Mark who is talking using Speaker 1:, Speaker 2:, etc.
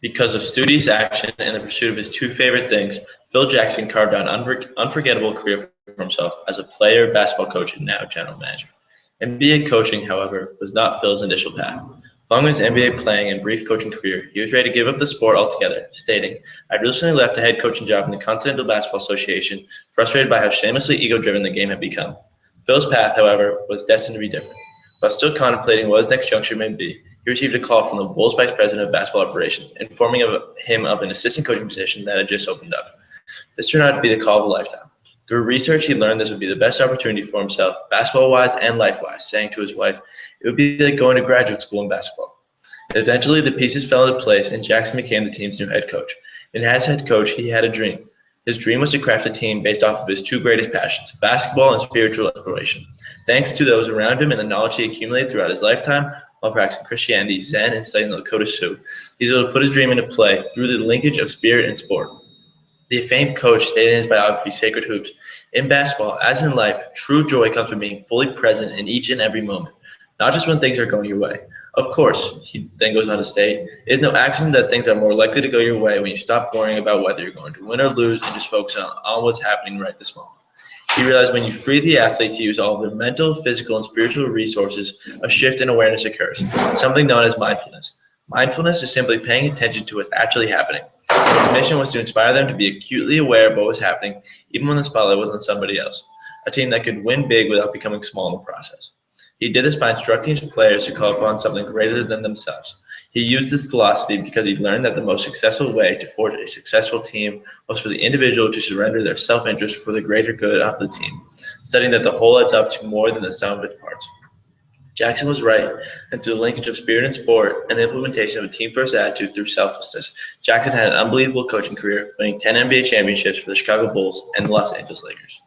Speaker 1: Because of studious action and the pursuit of his two favorite things, Phil Jackson carved out an unforgettable career for himself as a player, basketball coach, and now general manager. NBA coaching, however, was not Phil's initial path. Following his NBA playing and brief coaching career, he was ready to give up the sport altogether, stating, "I'd recently left a head coaching job in the Continental Basketball Association, frustrated by how shamelessly ego-driven the game had become." Phil's path, however, was destined to be different. While still contemplating what his next juncture may be, he received a call from the Bulls vice president of basketball operations, informing him of an assistant coaching position that had just opened up. This turned out to be the call of a lifetime. Through research, he learned this would be the best opportunity for himself, basketball-wise and life-wise, saying to his wife, "It would be like going to graduate school in basketball." Eventually, the pieces fell into place, and Jackson became the team's new head coach. And as head coach, he had a dream. His dream was to craft a team based off of his two greatest passions, basketball and spiritual exploration. Thanks to those around him and the knowledge he accumulated throughout his lifetime, while practicing Christianity, Zen, and studying the Lakota Sioux, he was able to put his dream into play through the linkage of spirit and sport. The famed coach stated in his biography, Sacred Hoops, "In basketball, as in life, true joy comes from being fully present in each and every moment, not just when things are going your way. Of course," he then goes on to state, "it is no accident that things are more likely to go your way when you stop worrying about whether you're going to win or lose and just focus on what's happening right this moment." He realized when you free the athlete to use all of their mental, physical, and spiritual resources, a shift in awareness occurs, something known as mindfulness. Mindfulness is simply paying attention to what's actually happening. His mission was to inspire them to be acutely aware of what was happening, even when the spotlight was on somebody else, a team that could win big without becoming small in the process. He did this by instructing his players to call upon something greater than themselves. He used this philosophy because he learned that the most successful way to forge a successful team was for the individual to surrender their self-interest for the greater good of the team, studying that the whole adds up to more than the sum of its parts. Jackson was right, and through the linkage of spirit and sport and the implementation of a team-first attitude through selflessness, Jackson had an unbelievable coaching career, winning 10 NBA championships for the Chicago Bulls and the Los Angeles Lakers.